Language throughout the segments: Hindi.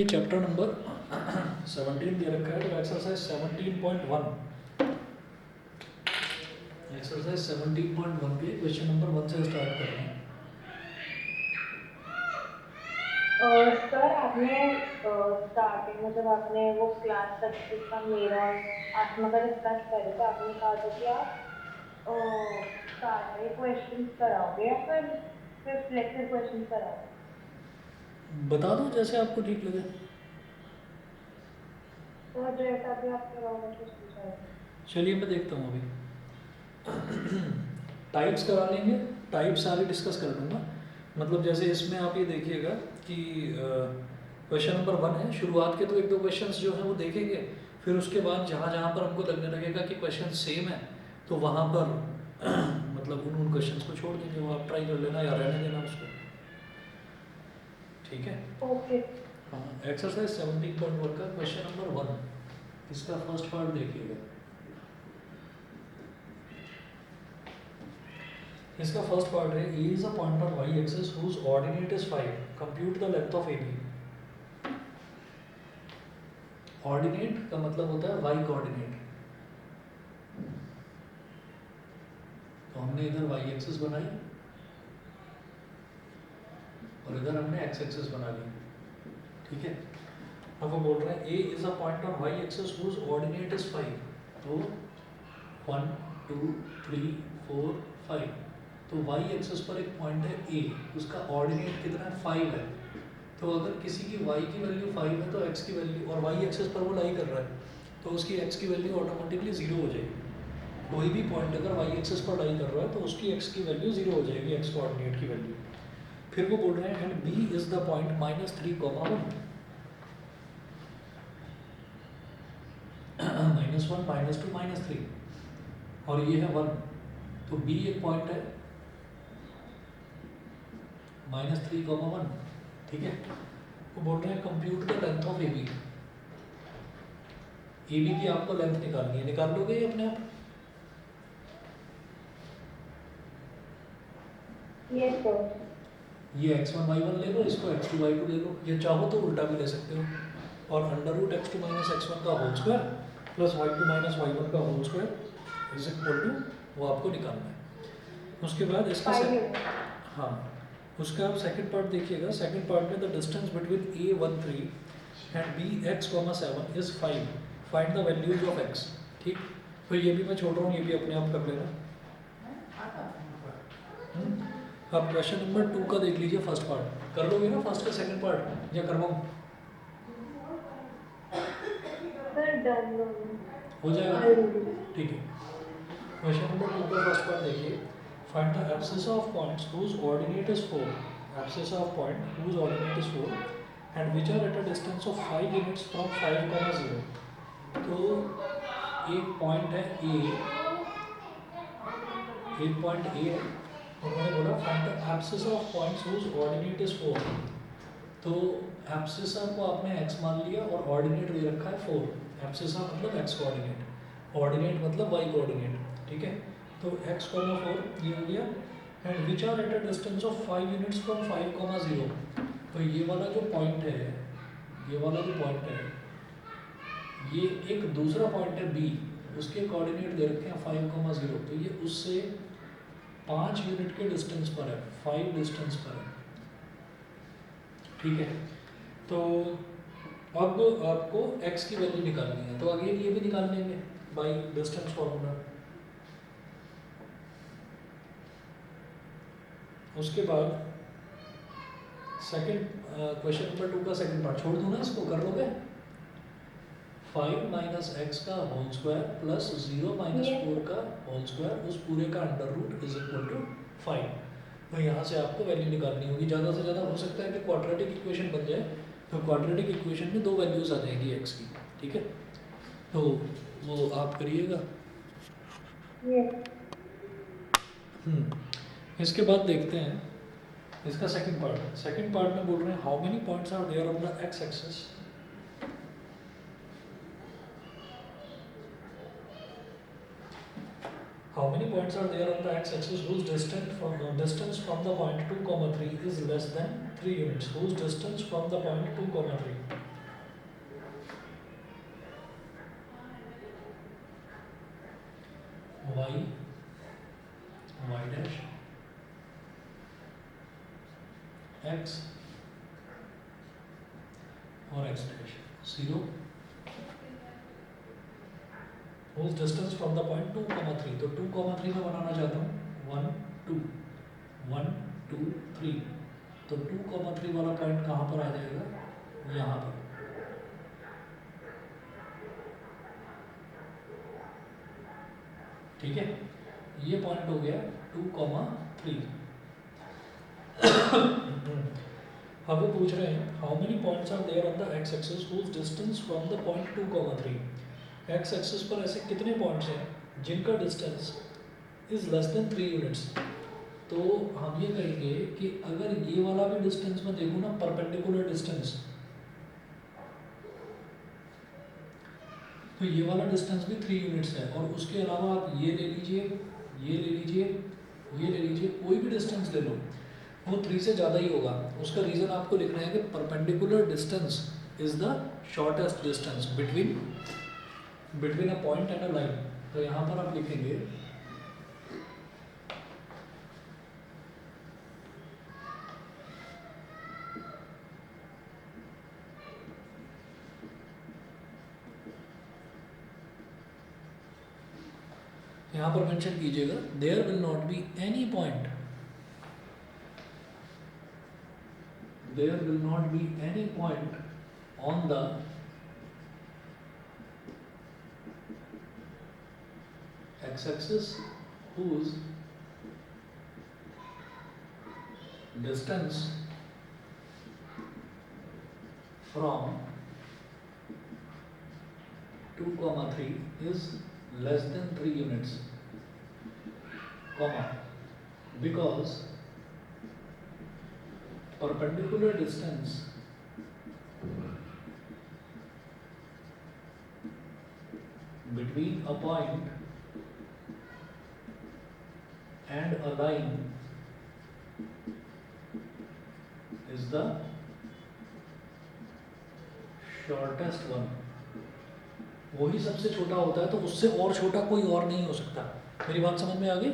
ये चैप्टर नंबर 17 दे रखा है। तो एक्सरसाइज 17.1 के क्वेश्चन नंबर 1 से स्टार्ट कर रहे हैं। सर आपने स्टार्टिंग में जब आपने वो क्लास सर्टिफिकेट का मेरा आत्मा का डिस्कस करे थे, आपने कहा था कि आप सारे क्वेश्चंस कराओगे या फिर सिलेक्टेड क्वेश्चंस कराओगे। बता दो जैसे आपको ठीक लगे। तो जैसा भी आप कराओगे तो उसके साथ चलिए मैं देखता हूँ अभी। टाइप्स करा लेंगे, टाइप सारे डिस्कस कर लूँगा। मतलब जैसे इसमें आप ये देखिएगा कि क्वेश्चन नंबर 1 है, शुरुआत के तो एक दो क्वेश्चंस जो हैं वो देखेंगे। फिर उसके बाद जहाँ जहाँ पर हमको लगने लगेगा कि क्वेश्चन सेम है तो वहाँ पर मतलब उन क्वेश्चंस को छोड़ देंगे, वो आप ट्राई कर लेना या रहने देना उसको। ठीक है। ओके। हाँ, एक्सरसाइज 17.1 का क्वेश्चन नंबर 1, इसका फर्स्ट पार्ट देखिएगा। इसका फर्स्ट पार्ट है A is a point on Y axis whose ordinate is 5, compute the length of A B. Ordinate का मतलब होता है वाई कोऑर्डिनेट। तो हमने इधर वाई एक्सिस बनाई और इधर हमने एक्स एक्सिस बना ली। ठीक है। अब वो बोल रहे हैं A is a point on Y axis whose ordinate is 5। तो 1 2 3 4 5। तो वाई एक्सिस पर एक पॉइंट है ए, उसका ऑर्डिनेट कितना है 5 है। तो अगर किसी की y की वैल्यू 5 है तो x की वैल्यू, और y एक्सिस पर वो लाई कर रहा है तो उसकी x की वैल्यू ऑटोमेटिकली 0 हो जाएगी। कोई भी पॉइंट अगर y एक्सिस पर लाई कर रहा है तो उसकी x की वैल्यू 0 हो जाएगी, x कोऑर्डिनेट की वैल्यू। फिर वो बोल रहे हैं and b is the point -3, -1 -2 -3, और ये है 1। तो b एक पॉइंट है -3, 1। ठीक है। वो बोल रहे हैं compute the length of A B. A B की आपको लेंथ निकालनी है, निकाल लोगे ये अपने आप? Yes sir. ये x1 y1 ले लो, इसको x2 y2 ले लो, ये चाहो तो उल्टा भी ले सकते हो। और under root x2 minus x1 का whole square plus y2 minus y1 का whole square is equal to, वो आपको निकालना है। उसके बाद इसका 5 हाँ, उसका आप सेकंड पार्ट देखिएगा। सेकंड पार्ट में the distance between a13 and bx, 7 is 5, find the values of x। ठीक। तो ये भी मैं छोड़ रहा हूँ, ये भी अपने आप कर लेना। अब क्वेश्चन नंबर 2 का देख लीजिए। फर्स्ट पार्ट कर लोगे ना, फर्स्ट का सेकंड पार्ट या करवाऊँ? सर डन हो जाएगा ना? ठीक है। क्वेश्चन नंबर 2 का फर्स्ट पार्ट देखिए। Find the abscissa of points whose ordinate is 4, abscissa of point whose ordinate is 4 and which are at a distance of 5 units from 5, 0। तो एक पॉइंट है ए, एक पॉइंट ए है, उन्होंने बोला find the abscissa of points whose ordinate is 4। तो एब्सिसा को आपने x मान लिया और ऑर्डिनेट दे रखा है 4। एब्सिसा मतलब x कोऑर्डिनेट, ऑर्डिनेट मतलब y कोऑर्डिनेट। ठीक है। तो x, 4 ये हो गया। And which are at a distance of 5 units from 5, 0। तो ये वाला जो पॉइंट है, ये वाला जो पॉइंट है, ये एक दूसरा पॉइंट है b, उसके कोऑर्डिनेट दे रखे हैं 5, 0। तो ये उससे 5 यूनिट के डिस्टेंस पर है, 5 डिस्टेंस पर है। ठीक है। तो अब आपको x की वैल्यू निकालनी है, तो अगेन ये भी निकाल लेंगे बाई डिस्टेंस फॉर्मूला। उसके बाद सेकंड क्वेश्चन नंबर 2 का सेकंड पार्ट छोड़ दूँ ना, इसको कर लोगे? 5 माइनस एक्स का होल स्क्वायर प्लस 0 माइनस 4 का होल स्क्वायर, उस पूरे का under root is equal to 5। तो यहाँ से आपको वैल्यू निकालनी होगी। ज़्यादा से ज़्यादा हो सकता है कि क्वाड्रेटिक इक्वेशन बन जाए, तो क्वाड्रेटिक इक्वेशन में 2 वैल्यूज आ जाएंगी x की। ठीक है। तो वो आप करिएगा। इसके बाद देखते हैं इसका सेकंड पार्ट। सेकंड पार्ट में बोल रहे हैं how many points are there on the x axis. How many points are there on the x-axis whose distance from the point 2, 3 is less than 3 units? Whose distance from the point 2, 3? x और x dash 0 whose distance from the point 2, 3, तो 2, 3 में बनाना चाहता हूँ 1 2 1 2 3, तो 2, 3 वाला पॉइंट कहाँ पर आ जाएगा, यहाँ पर। ठीक है, ये पॉइंट हो गया 2, 3। अब वो पूछ रहे हैं how many points are there on the x axis whose distance from the point 2, 3। X axis पर ऐसे कितने पॉइंट्स हैं जिनका distance is less than 3 units. तो हम ये कहेंगे कि अगर ये वाला भी डिस्टेंस में देखूँ ना, परपेंडिकुलर डिस्टेंस, तो ये वाला डिस्टेंस भी 3 यूनिट्स है, और उसके अलावा आप ये ले लीजिए, ये ले लीजिए, ये ले लीजिए, कोई भी डिस्टेंस ले लो, वो 3 से ज़्यादा ही होगा। उसका रीज़न आपको लिखना है कि perpendicular distance is the shortest distance between a point and a line. तो यहाँ पर आप लिखेंगे यहाँ पर मेंशन कीजिएगा there will not be any point, there will not be any point on the x-axis whose distance from 2, 3 is less than 3 units, comma, because perpendicular distance between a point and a line is the shortest one। वही सबसे छोटा होता है, तो उससे और छोटा कोई और नहीं हो सकता। मेरी बात समझ में आ गई?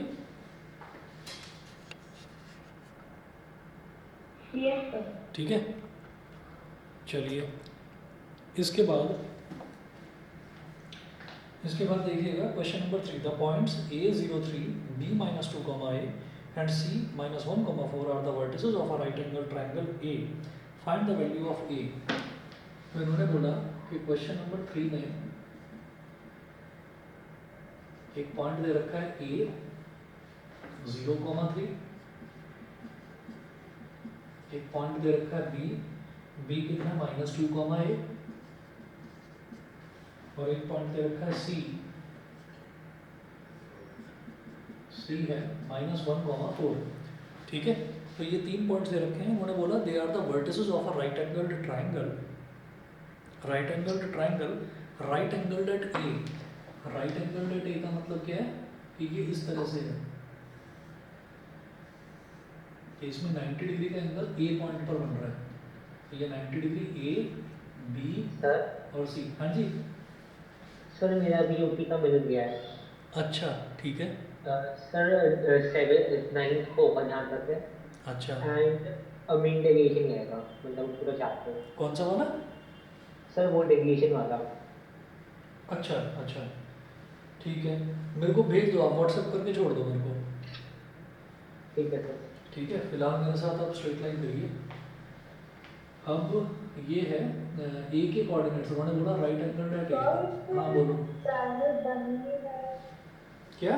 Yes sir. ठीक है, चलिए इसके बाद देखिएगा question number 3। The points A03, B-2, A and C-1, 4 are the vertices of a right angle triangle A। Find the value of A। तो इन्होंने बोला कि क्वेश्चन नंबर 3 में एक पॉइंट दे रखा है A 0, 3, एक पॉइंट दे रखा है B कितना -2, A, और एक पॉइंट दे रखा है C है -1, 4। ठीक है, तो ये 3 पॉइंट्स दे रखे हैं। उन्होंने बोला they are the vertices of a right angled triangle, right angled at A। Right angled at A का मतलब क्या है कि ये इस तरह से है कि इसमें 90 डिग्री का एंगल A पॉइंट पर बन रहा है, तो ये 90 डिग्री A, B सर और C। हाँ जी सर मेरा अभी यूपी का मिल गया है। अच्छा ठीक है। सर 7 9 को ओपन यहाँ तक है अच्छा एंड मीन डेविएशन रहेगा, मतलब पूरा चैप्टर। कौन सा वाला? सर वो डेविएशन वाला। अच्छा ठीक है, मेरे को भेज दो, आप व्हाट्सएप करके छोड़ दो मेरे को। ठीक है सर। ठीक है, फिलहाल मेरे साथ आप स्ट्रेट लाइन करिए। अब ये है ए के कोऑर्डिनेट्स, उन्होंने बोला राइट एंगल एट ए। हाँ बोलो स्टैंडर्ड बन ही है। क्या?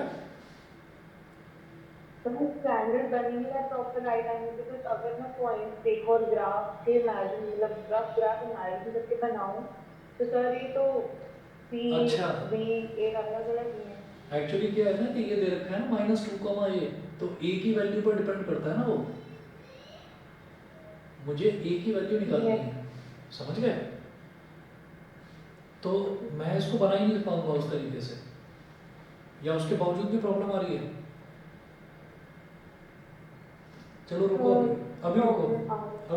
तो स्टैंडर्ड बन ही है प्रॉपर राइट एंगल, बिकॉज अगर मैं पॉइंट देखो और ग्राफ के इमेजिन, मतलब ग्राफ इमेजिन करके बनाऊं, तो सर ये तो C अच्छा। B एक अलग अलग ही है। एक्चुअली क्या है ना कि ये दे रखा है ना -2, A, तो ए की वैल्यू पर डिपेंड करता है ना वो, मुझे ए की वैल्यू निकालनी है, समझ गए? तो मैं इसको बना ही नहीं पाऊंगा उस तरीके से, या उसके बावजूद भी प्रॉब्लम आ रही है। चलो रुको, अभी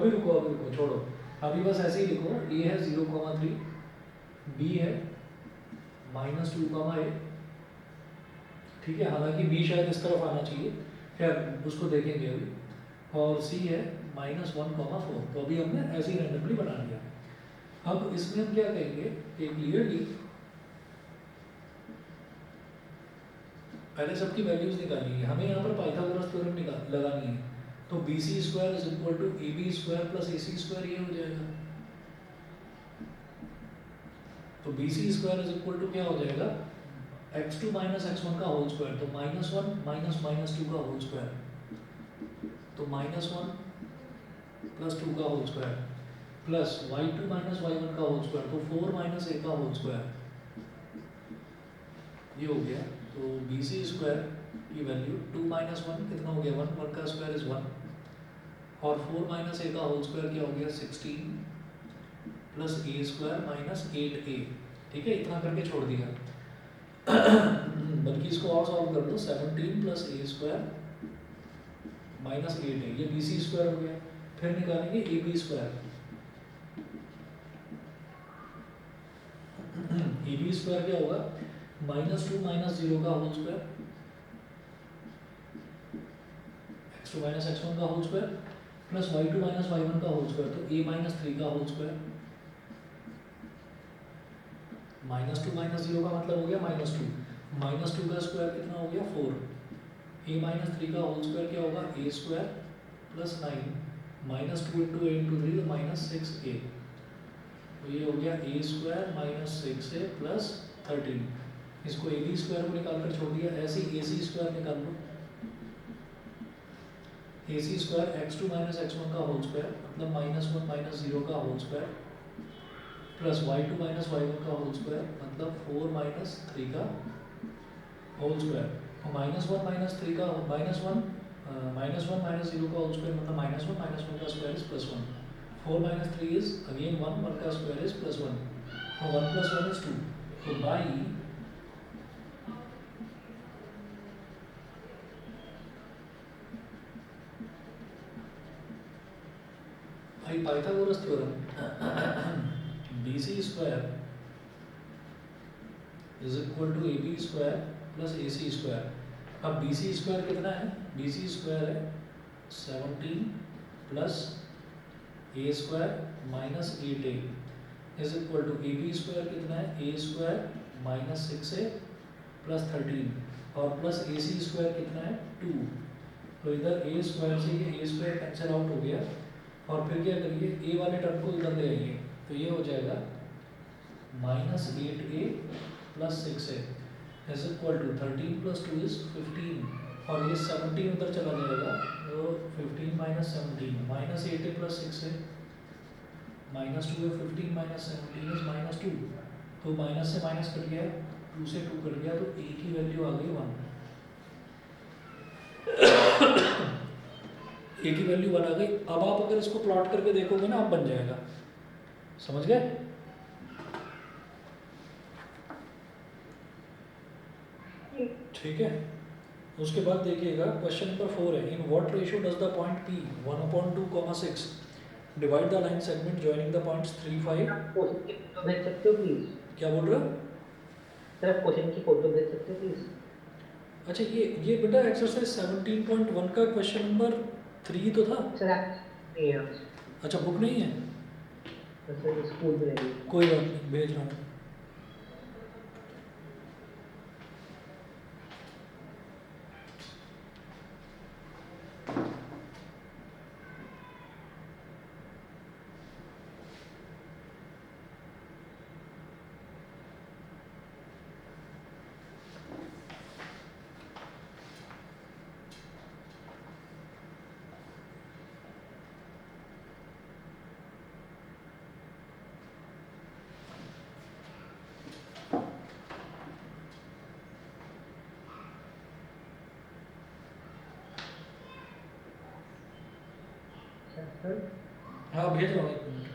रुको, छोड़ो, अभी बस ऐसे ही लिखो। ए है 0, 3, बी है -2, A। ठीक है, हालांकि बी शायद इस तरफ आना चाहिए, खैर उसको देखेंगे अभी। और सी है -1,4। तो अभी हमने ऐसे ही रैंडमली बना लिया। अब इसमें हम क्या कहेंगे कि क्लियरली पहले सबकी वैल्यूज निकालनी है हमें, यहाँ पर पाइथागोरस थ्योरम लगानी है। तो BC square is equal to AB square plus AC square, ये हो जाएगा। तो BC square is equal to क्या हो जाएगा, x2 माइनस x1 का होल स्क्वायर, तो -1 माइनस -2 का होल स्क्वायर, तो -1 प्लस 2 का whole square plus y2 minus y1 का होल स्क्वायर, तो 4 माइनस a का होल स्क्वायर, ये हो गया। तो BC स्क्वायर की वैल्यू 2 माइनस 1 कितना हो गया, 1, 1 का स्क्वायर इज 1, और 4 माइनस a का होल स्क्वायर क्या हो गया, 16 plus a square minus 8a। ठीक है, इतना करके छोड़ दिया। बल्कि इसको और सॉल्व कर दो, 17 plus a square minus 8a, ये BC स्क्वायर हो गया। फिर निकालेंगे AB स्क्वायर। AB स्क्वायर क्या होगा, -2 माइनस 0 का whole square, x2 minus x1 का whole square plus y2 minus y1 का होल स्क्वायर, तो a माइनस 3 का होल स्क्वायर। -2 माइनस 0 का मतलब हो गया -2, -2 का स्क्वायर कितना हो गया, 4, a माइनस 3 का होल स्क्वायर क्या होगा, a square plus 9 -2 into a into 3 तो -6a, तो ये हो गया a square minus 6a plus 13। इसको AB स्क्वायर को निकाल कर छोड़ दिया, ऐसे ही AC स्क्वायर निकाल लो। AC square x2 minus x1 का होल स्क्वायर मतलब -1 माइनस 0 का whole square plus y2 minus y1 का होल स्क्वायर मतलब 4 माइनस 3 का होल स्क्वायर, और -1 माइनस 3 का -1 माइनस 0 का होल स्क्वायर मतलब -1 का square is +1, 4 minus 3 is again 1 का स्क्वायर इज +1, तो 1 + 1 इज 2। तो by Pythagoras theorem BC square is equal to AB square plus AC square. अब BC स्क्वायर कितना है, BC स्क्वायर है 17 plus A square minus 8A is equal to AB square कितना है, A square minus 6A plus 13 और प्लस AC स्क्वायर कितना है 2। तो इधर A स्क्वायर से ये A स्क्वायर कैंसिल आउट हो गया, और फिर क्या करिए A वाले टर्म को इधर ले आइए, तो ये हो जाएगा -8A plus 6A is equal to 13 plus 2 is 15, और ये 17 उधर चला जाएगा, तो 15 minus 17 -8A plus 6A -2A, 15 minus 17 is -2, तो माइनस से माइनस कट गया, 2 से 2 कट गया, तो A की वैल्यू आ गई 1। A की वैल्यू 1 आ गई। अब आप अगर इसको प्लॉट करके देखोगे ना, आप बन जाएगा, समझ गए। ठीक है, उसके बाद देखिएगा क्वेश्चन नंबर 4 है, in what ratio does the point P 1/2, 6 divide the line segment joining the points 3, 5। Question की फोटो भेज सकते हो प्लीज? क्या बोल रहे हो? सर आप क्वेश्चन की फोटो भेज सकते हो प्लीज? अच्छा, ये बेटा एक्सरसाइज 17.1 का क्वेश्चन नंबर 3 तो था। सर नहीं है। अच्छा, बुक नहीं है, सर स्कूल में नहीं। कोई बात नहीं, भेज रहा हूँ। हाँ, भेज रहा हूँ, 1 मिनट।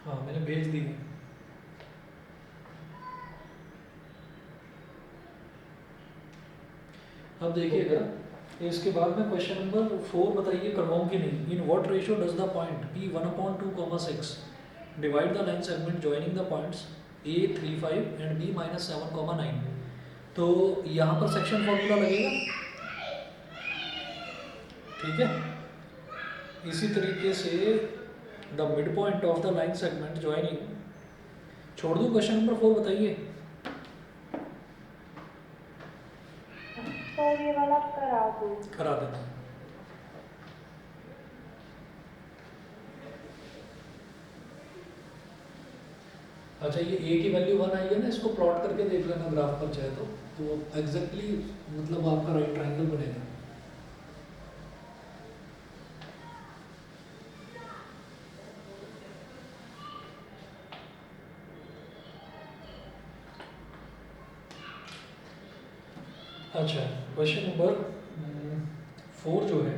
हाँ, मैंने भेज दी है। अब देखिएगा, इसके बाद में क्वेश्चन नंबर 4 बताइए करवाऊँ कि नहीं। In what ratio does the point P 1/2, 6 divide the line segment joining the points A35 and B -7,9। तो यहाँ पर सेक्शन फॉर्मूला लगेगा, ठीक है। इसी तरीके से the mid point of the line segment joining, छोड़ दूँ क्वेश्चन नंबर 4, बताइए। सर ये वाला करा दो। करा देता हूँ। अच्छा, ये A की वैल्यू 1 आई है ना, इसको प्लॉट करके देख लेना ग्राफ पर चाहे तो एग्जैक्टली मतलब आपका राइट ट्रायंगल बनेगा। अच्छा, क्वेश्चन नंबर 4 जो है,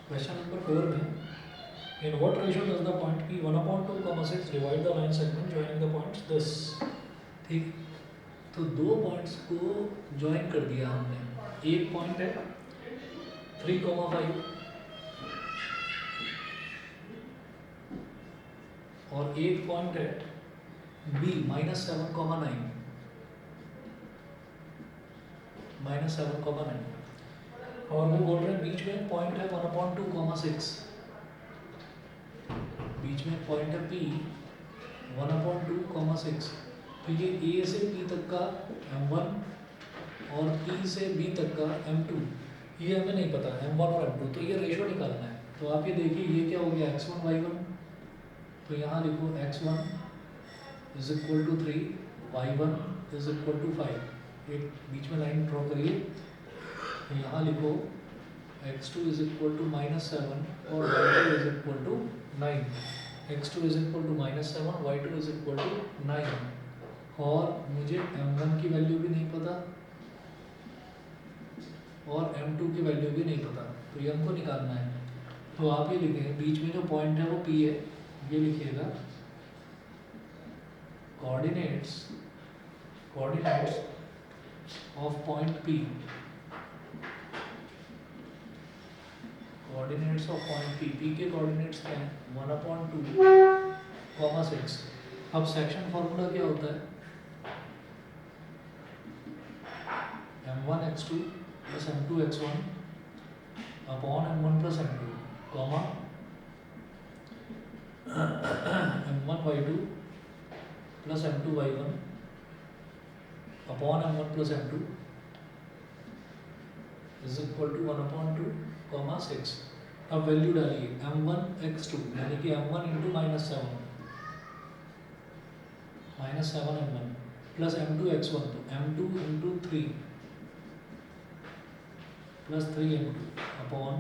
क्वेश्चन नंबर 4 में in what ratio does the point P 1/2, 6 divide the line segment joining the points this, ठीक। तो दो पॉइंट्स को ज्वाइन कर दिया हमने, एक पॉइंट है 3,5 और एक पॉइंट है B -7,9, -7,9, और वो बोल रहे हैं बीच में पॉइंट है 1/2,6, बीच में पॉइंट है P 1/2,6। तो ये A से P तक का M1 और P से B तक का M2, ये हमें नहीं पता M1 और M2, तो ये रेशो निकालना है। तो आप ये देखिए, ये क्या हो गया x1 y1, तो यहाँ लिखो x1 is equal to 3, y1 is equal to 5, एक बीच में लाइन ड्रॉ करिए। तो यहाँ लिखो x2 इज इक्वल टू -7 और y2 is equal to 9, x2 is equal to -7, y2 is equal to 9, और मुझे m1 की वैल्यू भी नहीं पता और m2 की वैल्यू भी नहीं पता, तो ये हमको निकालना है। तो आप ये लिखेंगे, बीच में जो पॉइंट है वो P है, ये लिखिएगा coordinates of point P, coordinates of point P के कोऑर्डिनेट्स क्या हैं 1/2, 6। अब सेक्शन फॉर्मूला क्या होता है, m1x2 plus m2x1 upon m1 plus m2, comma m1y2 plus m2y1 upon m1 plus m2 is equal to 1/2, 6। अब वैल्यू डालिए, m1x2 यानी कि m1 into -7 m1 plus m2x1, तो m2 into 3 plus 3m2 upon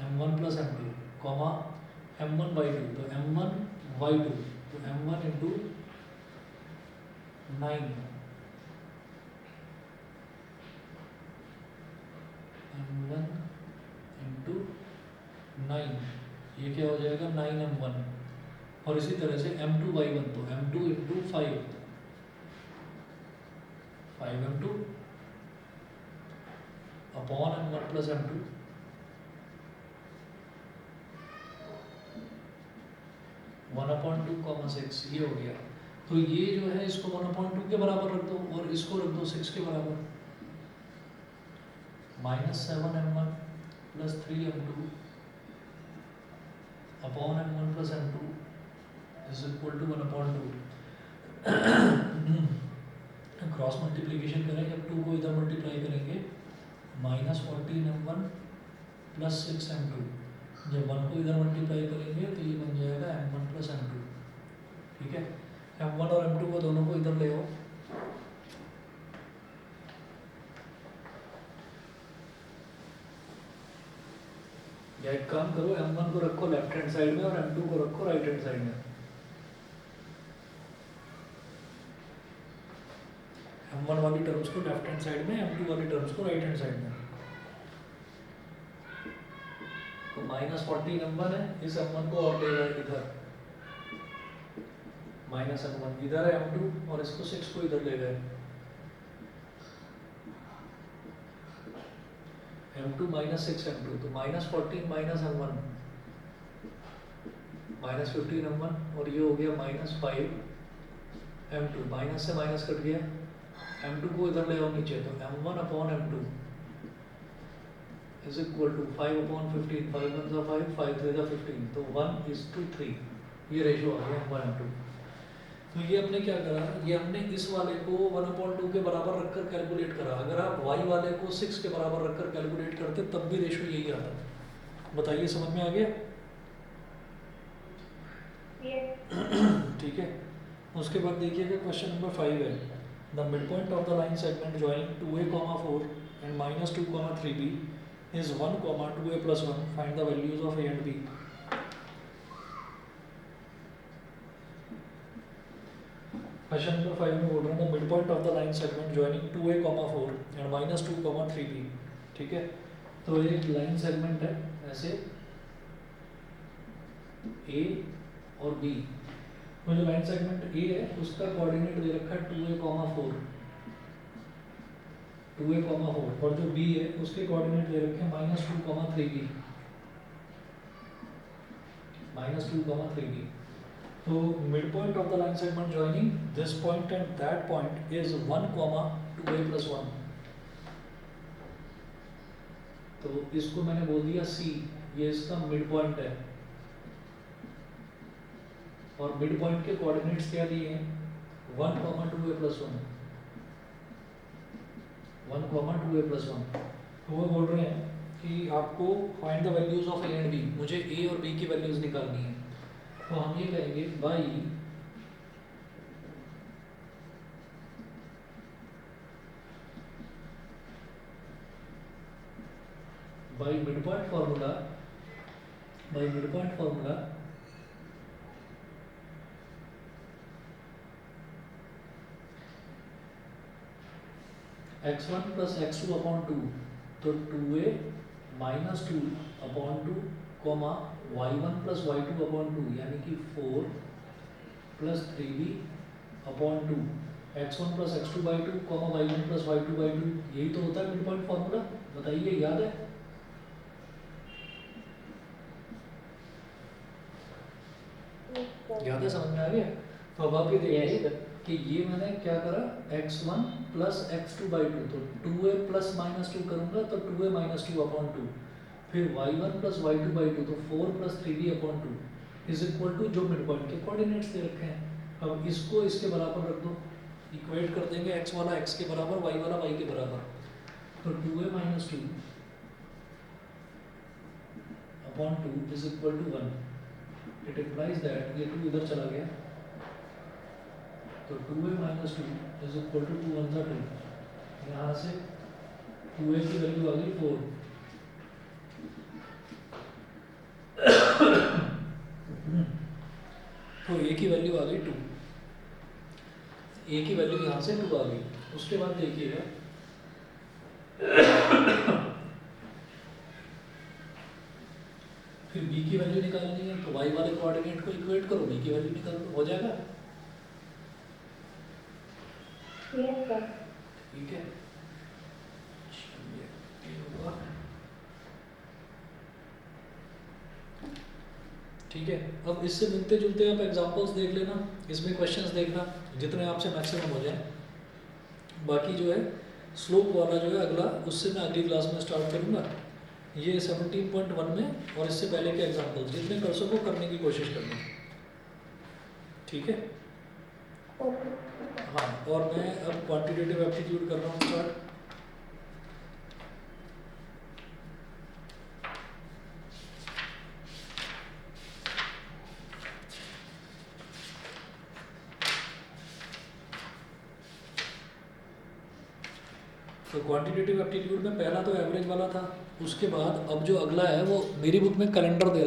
m1 plus m2, comma m1y2, तो m1y2, तो m1 इंटू 9, m1 इंटू 9, ये क्या हो जाएगा 9m1, और इसी तरह से m2y1, तो m2 into 5, 5m2 upon m1 plus m2, 1/2, 6, ये हो गया। तो ये जो है इसको 1/2 के बराबर रख दो और इसको रख दो 6 के बराबर, -7m1 plus 3m2 upon m1 plus m2 is equal to 1/2। Cross multiplication करें, जब 2 को इधर मल्टीप्लाई करेंगे -14m1 प्लस 6m2, जब 1 को इधर मल्टीप्लाई करेंगे तो ये बन जाएगा m1 प्लस m2, ठीक है। m1 और m2 को दोनों को इधर ले आओ, या एक काम करो, m1 को रखो लेफ्ट हैंड साइड में और m2 को रखो राइट हैंड साइड में। m1 वाली टर्म्स को लेफ्ट हैंड साइड में, m2 वाली टर्म्स को राइट हैंड साइड में। तो -14 m1 है, इस m1 को और ले जाए इधर, -m1 इधर है m2 और इसको 6 को इधर ले गए, m2 -6 m2, तो -14 -m1 -15 m1 और ये हो गया -5 m2, माइनस से माइनस कट गया, m2 को इधर ले आओ नीचे, तो m1 upon m2 is equal to 5 upon 15, 5 1 5, 5 3 15, तो 1:3 ये रेशियो आ गया m1 m2। तो ये हमने क्या करा, ये हमने इस वाले को 1/2 के बराबर रखकर कैलकुलेट करा। अगर आप y वाले को 6 के बराबर रखकर कैलकुलेट करते तब भी रेशियो यही आता। बताइए समझ में आ गया? ये ठीक है। उसके बाद देखिएगा क्वेश्चन नंबर 5 है, the mid point of the line segment joining 2a, 4 and -2, 3b is 1, 2a plus 1, find the values of a and b। Question number 5 में बोल रहा हूँ, the mid point of the line segment joining 2a, 4 and -2, 3b। ठीक है, तो एक लाइन सेगमेंट है ऐसे a और b। वो जो लाइन सेगमेंट a है उसका कोऑर्डिनेट दे रखा है 2a, 4, 2a, 4, और जो b है उसके कोऑर्डिनेट दे रखे हैं -2, 3b, -2, 3b। तो mid point of the line segment joining this point and that point is 1, 2a plus 1। तो इसको मैंने बोल दिया c, ये इसका मिड पॉइंट है, और मिड पॉइंट के कोऑर्डिनेट्स क्या दिए हैं 1, 2a plus 1, 1, 2a plus 1। तो वो बोल रहे हैं कि आपको find the values of a and b, मुझे a और b की वैल्यूज निकालनी है। तो हम ये कहेंगे by mid point formula, x1 plus x2 upon 2, तो 2a minus 2 upon 2, y1 plus y2 upon 2 यानी कि 4 plus 3b upon 2, x1 plus x2 by 2, y1 plus y2 by 2, यही तो होता है मिड पॉइंट फॉर्मूला। बताइए याद है? याद है, समझ में आ गया? तो अब आप ये देखिए कि ये मैंने क्या करा, x1 plus x2 by 2, तो 2a plus -2 करूंगा तो 2a -2 upon 2, फिर y1 plus y2 by 2, तो 4 plus 3b upon 2 is equal to जो मिड पॉइंट के कोऑर्डिनेट्स दे रखे हैं। अब इसको इसके बराबर रख दो, इक्वेट कर देंगे, x वाला x के बराबर, y वाला y के बराबर, तो 2a -2 upon 2 is equal to 1। It implies that ये 2 इधर चला गया, तो 2a -2 इज इक्वल टू 2 1 2, यहाँ से 2a की वैल्यू आ गई 4, तो a की वैल्यू आ गई 2, a की वैल्यू यहाँ से 2 आ गई। उसके बाद देखिएगा फिर b की वैल्यू निकालनी है, तो y वाले कोऑर्डिनेट को इक्वेट करो, b की वैल्यू निकाल दो, हो जाएगा। Yes sir. ठीक है, ठीक है। अब इससे मिलते जुलते आप एग्जांपल्स देख लेना, इसमें क्वेश्चंस देखना जितने आपसे मैक्सिमम हो जाए। बाकी जो है स्लोप वाला जो है अगला, उससे मैं अगली क्लास में स्टार्ट करूँगा। ये 17.1 में और इससे पहले के एग्जांपल्स जितने कर सको करने की कोशिश करना, ठीक है? ओके। हाँ, और मैं अब क्वांटिटेटिव एप्टीट्यूड कर रहा हूँ स्टार्ट। तो क्वांटिटेटिव एप्टीट्यूड में पहला तो एवरेज वाला था, उसके बाद अब जो अगला है वो मेरी बुक में कैलेंडर दे